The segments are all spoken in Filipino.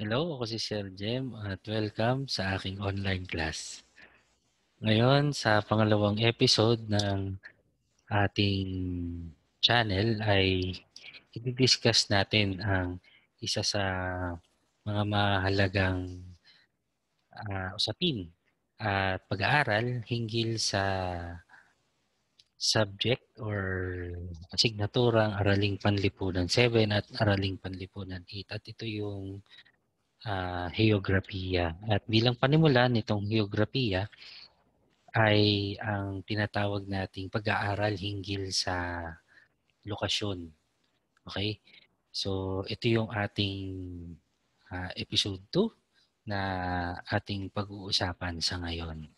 Hello, ako si Sir Jem at welcome sa aking online class. Ngayon, sa pangalawang episode ng ating channel ay i-discuss natin ang isa sa mga mahalagang usapin at pag-aaral hinggil sa subject or asignaturang Araling Panlipunan 7 at Araling Panlipunan 8. At ito yung heograpiya. At bilang panimulan nitong heograpiya ay ang tinatawag nating pag-aaral hinggil sa lokasyon. Okay? So, ito yung ating episode 2 na ating pag-uusapan sa ngayon.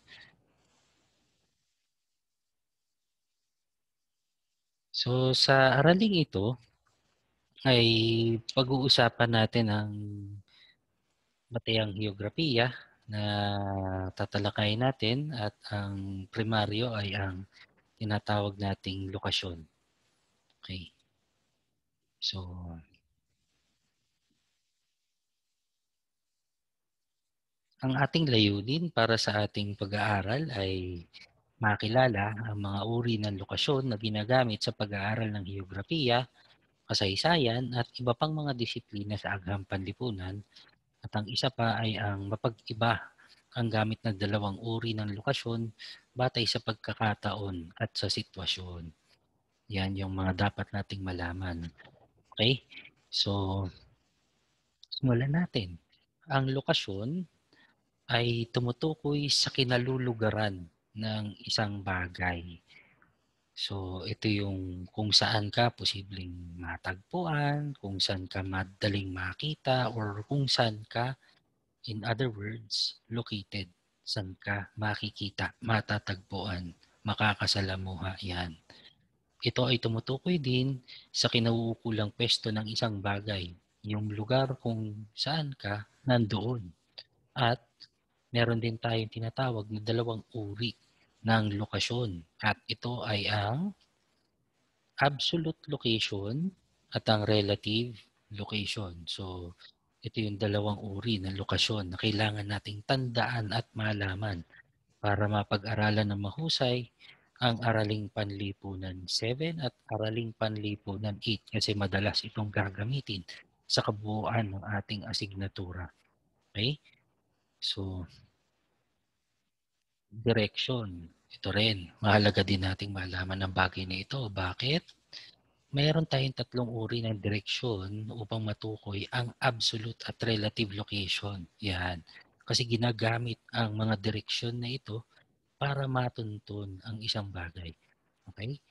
So, sa araling ito ay pag-uusapan natin ang batayang heograpiya na tatalakayin natin at ang primaryo ay ang tinatawag nating lokasyon. Okay. So, ang ating layunin para sa ating pag-aaral ay makilala ang mga uri ng lokasyon na ginagamit sa pag-aaral ng heograpiya, kasaysayan at iba pang mga disiplina sa agham panlipunan. At ang isa pa ay ang mapag-iba ang gamit ng dalawang uri ng lokasyon batay sa pagkakataon at sa sitwasyon. Yan yung mga dapat nating malaman. Okay? So, simulan natin. Ang lokasyon ay tumutukoy sa kinalulugaran ng isang bagay. So, ito yung kung saan ka posibleng matagpuan, kung saan ka madaling makita, or kung saan ka, in other words, located. Saan ka makikita, matatagpuan, makakasalamuha, yan. Ito ay tumutukoy din sa kinauukulang pwesto ng isang bagay, yung lugar kung saan ka nandoon. At meron din tayong tinatawag na dalawang uri ng lokasyon. At ito ay ang absolute location at ang relative location. So, ito yung dalawang uri ng lokasyon na kailangan nating tandaan at malaman para mapag-aralan ng mahusay ang Araling Panlipunan 7 at Araling Panlipunan 8 kasi madalas itong gagamitin sa kabuuan ng ating asignatura. Okay? So, direction. Ito rin, mahalaga din nating malaman ang bagay na ito. Bakit? Mayroon tayong tatlong uri ng direksyon upang matukoy ang absolute at relative location. Yan. Kasi ginagamit ang mga direksyon na ito para matuntun ang isang bagay. Okay?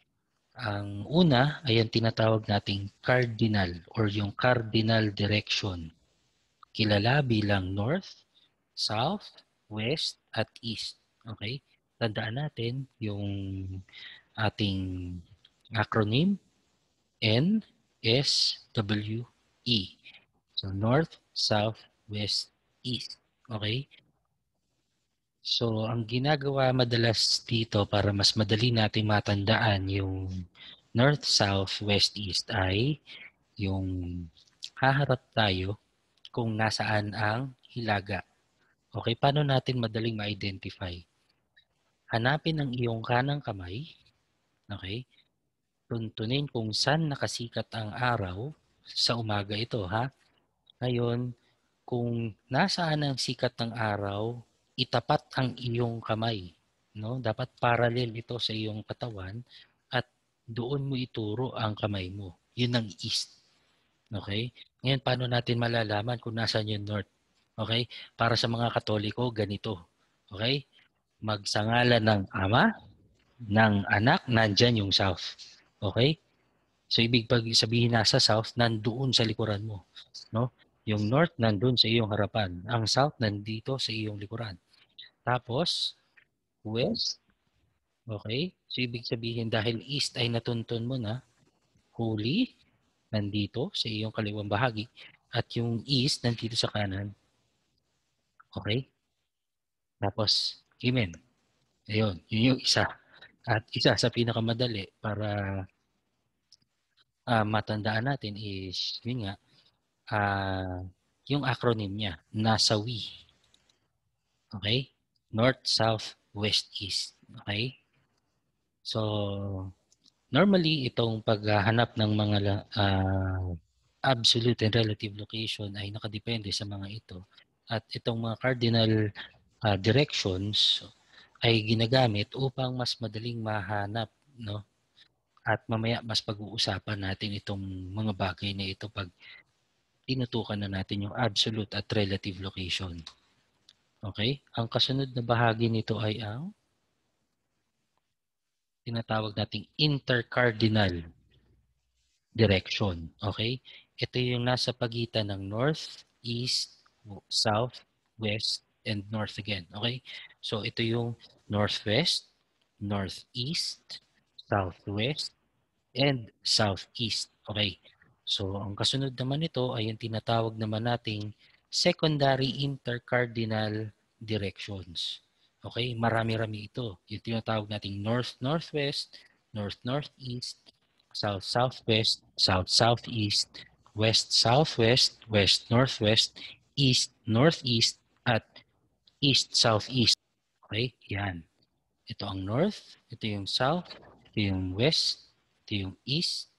Ang una ay ang tinatawag nating cardinal or yung cardinal direction. Kilala bilang north, south, west, at east. Okay? Tandaan natin yung ating acronym NSWE. So, north, south, west, east. Okay? So, ang ginagawa madalas dito para mas madali natin matandaan yung north, south, west, east ay yung haharap tayo kung nasaan ang hilaga. Okay, paano natin madaling ma-identify? Hanapin ang iyong kanang kamay. Okay? Tuntunin kung saan nakasikat ang araw sa umaga ito, ha? Ngayon, kung nasaan ang sikat ng araw, itapat ang iyong kamay. No? Dapat parallel ito sa iyong katawan at doon mo ituro ang kamay mo. Yun ang east. Okay? Ngayon, paano natin malalaman kung nasaan yung north? Okay? Para sa mga Katoliko, ganito. Okay? Magsangalan ng Ama, ng Anak, nandyan yung south. Okay? So, ibig sabihin nasa south, nandoon sa likuran mo. No? Yung north, nandoon sa iyong harapan. Ang south, nandito sa iyong likuran. Tapos, west, okay? So, ibig sabihin, dahil east ay natuntun mo na, holy, nandito sa iyong kaliwang bahagi. At yung east, nandito sa kanan. Okay? Tapos, amen. Ayun, yun yung isa. At isa sa pinakamadali para matandaan natin is, yun nga, yung acronym niya, NASAWI. Okay? North, South, West, East. Okay? So, normally, itong paghahanap ng mga absolute and relative location ay nakadepende sa mga ito. At itong mga cardinal directions ay ginagamit upang mas madaling mahanap, no? At mamaya mas pag-uusapan natin itong mga bagay na ito pag tinutukan na natin yung absolute at relative location. Okay? Ang kasunod na bahagi nito ay ang tinatawag nating intercardinal direction. Okay? Ito yung nasa pagitan ng north, east, south, west, and north again. Okay? So ito yung northwest, northeast, southwest, and southeast. Okay. So ang kasunod naman nito ay yung tinatawag naman nating secondary intercardinal directions. Okay, marami-rami ito. Yung tinatawag nating north-northwest, north-northeast, south-southwest, south-southeast, west-southwest, west-northwest, east-northeast, at east-southeast. Okay, yan. Ito ang north, ito yung south, ito yung west, ito yung east,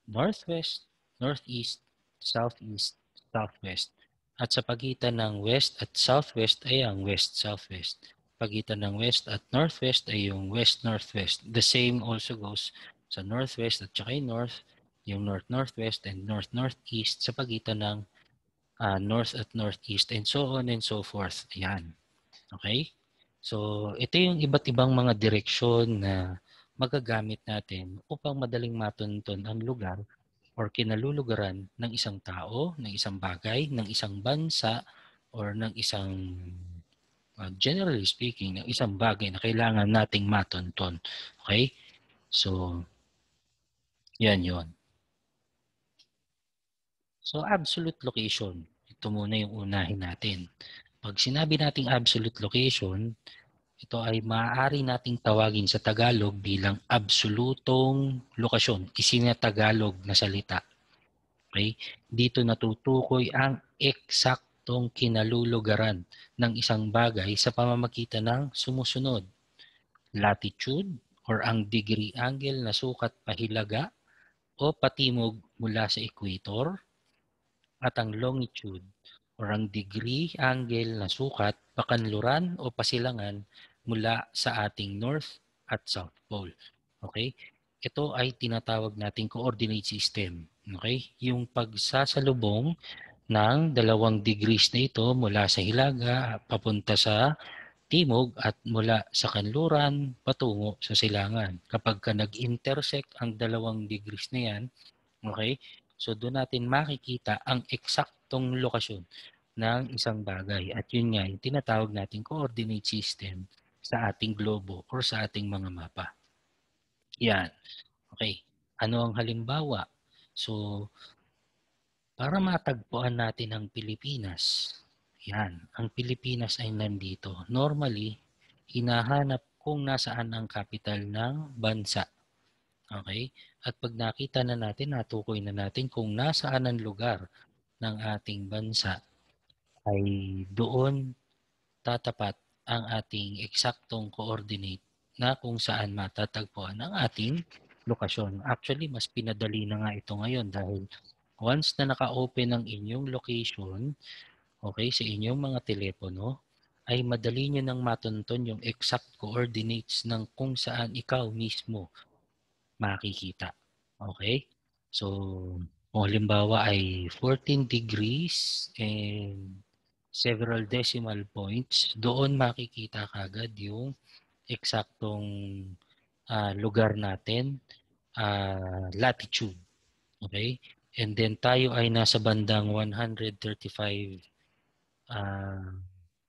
northwest, northeast, southeast, southwest. At sa pagitan ng west at southwest ay ang west-southwest. Pagitan ng west at northwest ay yung west-northwest. The same also goes sa northwest at saka yung north, yung north-northwest and north-northeast sa pagitan ng north at northeast and so on and so forth. Ayan. Okay? So, ito yung iba't ibang mga direksyon na magagamit natin upang madaling matuntun ang lugar or kinalulugaran ng isang tao, ng isang bagay, ng isang bansa, or ng isang, generally speaking, ng isang bagay na kailangan nating matuntun. Okay? So, yan yon. So, absolute location. Ito muna yung unahin natin. Pag sinabi nating absolute location, ito ay maaari nating tawagin sa Tagalog bilang absolutong lokasyon, isinatagalog na salita. Okay? Dito natutukoy ang eksaktong kinalulugaran ng isang bagay sa pamamagitan ng sumusunod. Latitude or ang degree angle na sukat pahilaga o patimog mula sa equator, at ang longitude or ang degree angle na sukat pakanluran o pasilangan mula sa ating north at south pole. Okay? Ito ay tinatawag nating coordinate system. Okay? Yung pagsasalubong ng dalawang degrees na ito mula sa hilaga papunta sa timog at mula sa kanluran patungo sa silangan. Kapag ka nag-intersect ang dalawang degrees na yan, okay? So doon natin makikita ang eksaktong lokasyon ng isang bagay. At yun nga, yung tinatawag nating coordinate system sa ating globo or sa ating mga mapa. Yan. Okay. Ano ang halimbawa? So, para matagpuan natin ang Pilipinas, yan, ang Pilipinas ay nandito. Normally, hinahanap kung nasaan ang capital ng bansa. Okay? At pag nakita na natin, natukoy na natin kung nasaan ang lugar ng ating bansa, ay doon tatapat ang ating eksaktong coordinate na kung saan matatagpuan ang ating lokasyon. Actually, mas pinadali na nga ito ngayon dahil once na naka-open ang inyong location, okay, sa inyong mga telepono, ay madali nyo nang matuntun yung exact coordinates ng kung saan ikaw mismo makikita. Okay? So, kung halimbawa ay 14 degrees and several decimal points, doon makikita kagad yung eksaktong lugar natin, latitude. Okay? And then tayo ay nasa bandang 135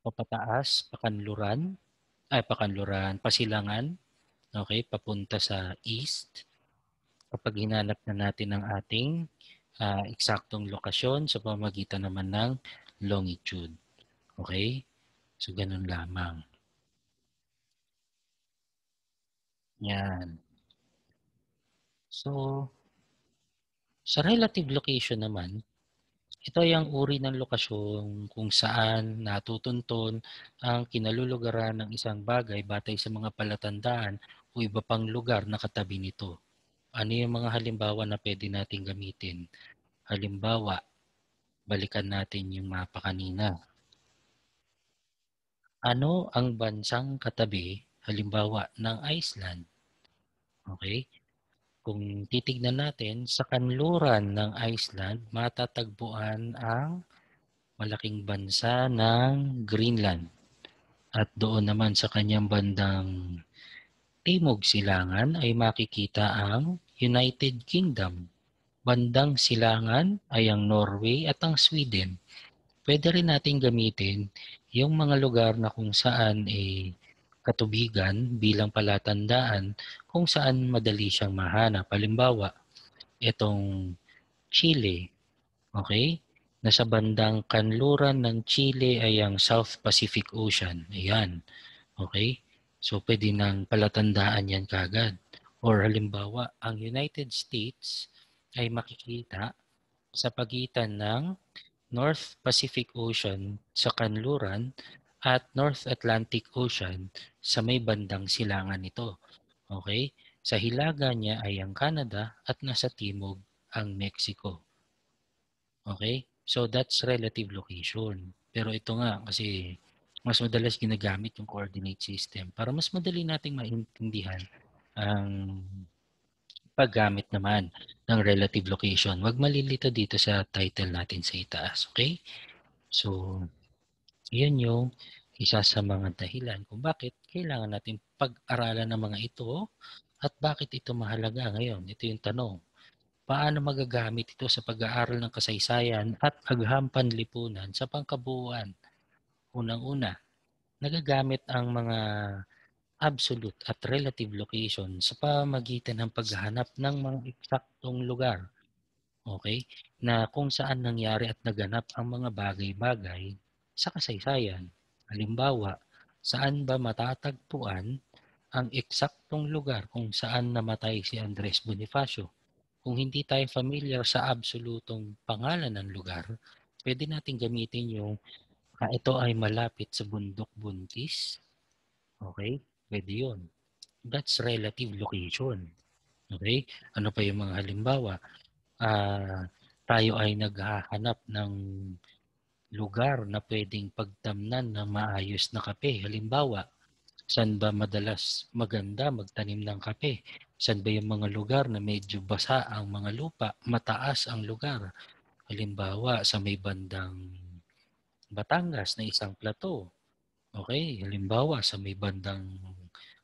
papataas, pasilangan, okay, papunta sa east. Kapag hinanap na natin ang ating eksaktong lokasyon sa pamagitan naman ng longitude. Okay? So, ganun lamang. Yan. So, sa relative location naman, Ito ay ang uri ng lokasyon kung saan natutunton ang kinalulugaran ng isang bagay batay sa mga palatandaan o iba pang lugar na katabi nito. Ano yung mga halimbawa na pwede nating gamitin? Halimbawa, balikan natin yung mapa kanina. Ano ang bansang katabi, halimbawa, ng Iceland? Okay? Kung titignan natin, sa kanluran ng Iceland, matatagpuan ang malaking bansa ng Greenland. At doon naman sa kanyang bandang timog silangan ay makikita ang United Kingdom. Bandang silangan ay ang Norway at ang Sweden. Pwede rin natin gamitin yung mga lugar na kung saan katubigan bilang palatandaan kung saan madali siyang mahanap. Halimbawa, itong Chile, okay? Nasa bandang kanluran ng Chile ay ang South Pacific Ocean. Ayan, okay? So, pwede nang palatandaan yan kagad. Or halimbawa, ang United States ay makikita sa pagitan ng North Pacific Ocean sa kanluran at North Atlantic Ocean sa may bandang silangan nito. Okay? Sa hilaga niya ay ang Canada at nasa timog ang Mexico. Okay? So that's relative location. Pero ito nga kasi mas madalas ginagamit yung coordinate system para mas madali nating maintindihan ang paggamit naman ng relative location. Huwag malilito dito sa title natin sa itaas. Okay? So, yun yung isa sa mga dahilan kung bakit kailangan natin pag-aralan ng mga ito at bakit ito mahalaga ngayon. Ito yung tanong. Paano magagamit ito sa pag-aaral ng kasaysayan at agham panlipunan sa pangkabuuan? Unang-una, nagagamit ang mga absolute at relative location sa pamagitan ng paghahanap ng mga eksaktong lugar, okay, na kung saan nangyari at naganap ang mga bagay-bagay sa kasaysayan. Halimbawa, saan ba matatagpuan ang eksaktong lugar kung saan namatay si Andres Bonifacio? Kung hindi tayo familiar sa absolutong pangalan ng lugar, pwede natin gamitin yung ito ay malapit sa bundok buntis. Okay? Pwede yun. That's relative location. Okay? Ano pa yung mga halimbawa? Tayo ay naghahanap ng lugar na pwedeng pagtamnan ng maayos na kape. Halimbawa, saan ba madalas maganda magtanim ng kape? Saan ba yung mga lugar na medyo basa ang mga lupa, mataas ang lugar? Halimbawa, sa may bandang Batangas na isang plato. Okay? Halimbawa, sa may bandang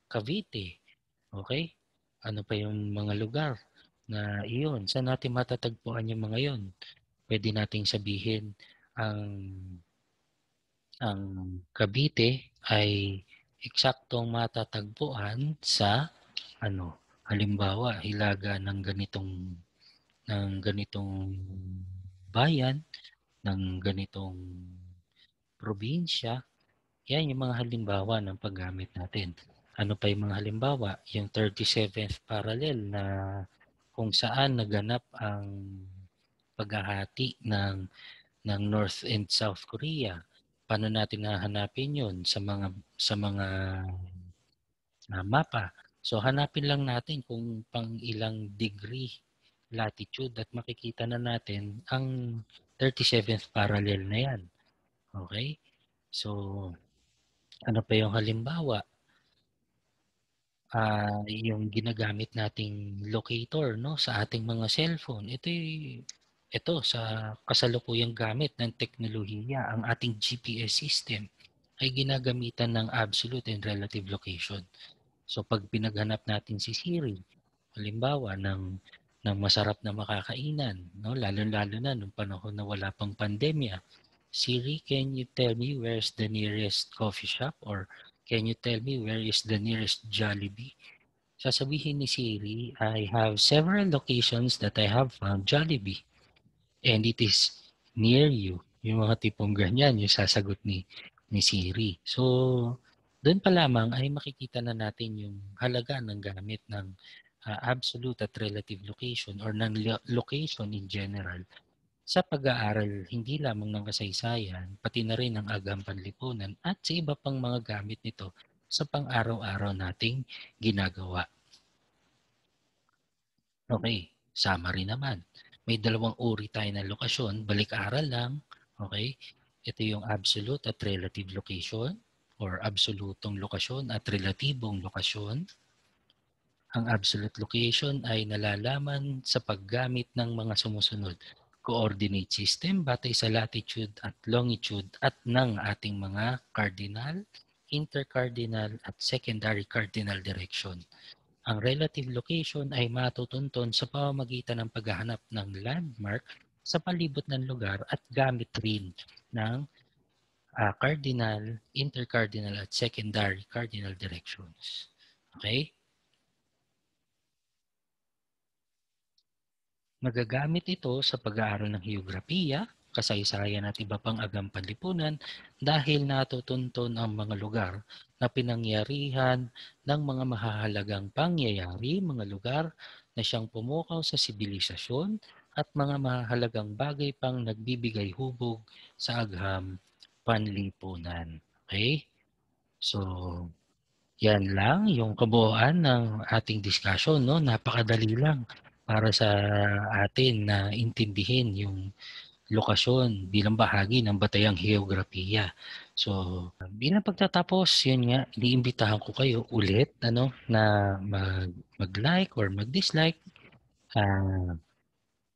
Cavite. Okay? Ano pa yung mga lugar na iyon? Saan natin matatagpuan yung mga yon? Pwede nating sabihin ang ang Cavite ay eksaktong matatagpuan sa ano, halimbawa, hilaga ng ganitong bayan, ng ganitong probinsya. Yan yung mga halimbawa ng paggamit natin. Ano pa yung mga halimbawa? Yung 37th parallel na kung saan naganap ang paghahati ng North and South Korea. Paano natin hahanapin yun sa mga mapa? So hanapin lang natin kung pang ilang degree latitude at makikita na natin ang 37th parallel na yan. Okay? So, ano pa yung halimbawa? Yung ginagamit nating locator no sa ating mga cellphone. Ito sa kasalukuyang gamit ng teknolohiya, ang ating GPS system ay ginagamitan ng absolute and relative location. So pag pinaghanap natin si Siri, halimbawa ng masarap na makakainan, no, lalo-lalo na nung panahon na wala pang pandemya, Siri, can you tell me where's the nearest coffee shop? Or can you tell me where is the nearest Jollibee? Sasabihin ni Siri, I have several locations that I have found Jollibee and it is near you. Yung mga tipong ganyan, yung sasagot ni Siri. So, doon pa lamang ay makikita na natin yung halaga ng gamit ng absolute at relative location or ng location in general sa pag-aaral hindi lamang ng kasaysayan, pati na rin ng agam panlipunan at sa iba pang mga gamit nito sa pang-araw-araw nating ginagawa. Okay, summary naman. May dalawang uri tayo ng lokasyon, balik-aral lang. Okay, ito yung absolute at relative location or absolutong lokasyon at relatibong lokasyon. Ang absolute location ay nalalaman sa paggamit ng mga sumusunod coordinate system batay sa latitude at longitude at ng ating mga cardinal, intercardinal at secondary cardinal direction. Ang relative location ay matutunton sa pamamagitan ng paghahanap ng landmark sa palibot ng lugar at gamit rin ng cardinal, intercardinal at secondary cardinal directions. Okay? Magagamit ito sa pag-aaral ng heograpiya, kasaysayan at iba pang agam panlipunan dahil natutunton ang mga lugar na pinangyarihan ng mga mahahalagang pangyayari, mga lugar na siyang pumukaw sa sibilisasyon at mga mahahalagang bagay pang nagbibigay hubog sa agham panlipunan. Okay? So, yan lang yung kabuuan ng ating discussion, no? Napakadali lang para sa atin na intindihin yung lokasyon bilang bahagi ng batayang heograpiya. So, bilang pagtatapos, yun nga, iniimbitahan ko kayo ulit na mag-like or mag-dislike.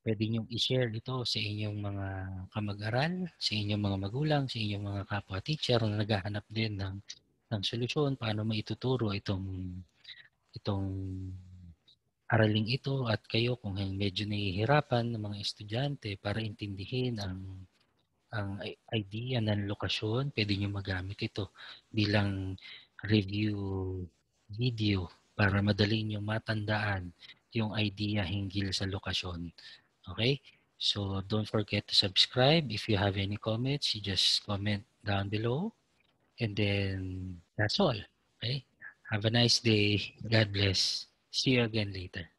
Pwede niyong i-share ito sa inyong mga kamag-aral, sa inyong mga magulang, sa inyong mga kapwa-teacher na naghahanap din ng solusyon paano maituturo itong araling ito at kayo kung medyo nahihirapan ng mga estudyante para intindihin ang idea ng lokasyon, pwede nyo magamit ito bilang review video para madali nyo matandaan yung idea hinggil sa lokasyon. Okay? So don't forget to subscribe. If you have any comments, you just comment down below. And then that's all. Okay? Have a nice day. God bless. See you again later.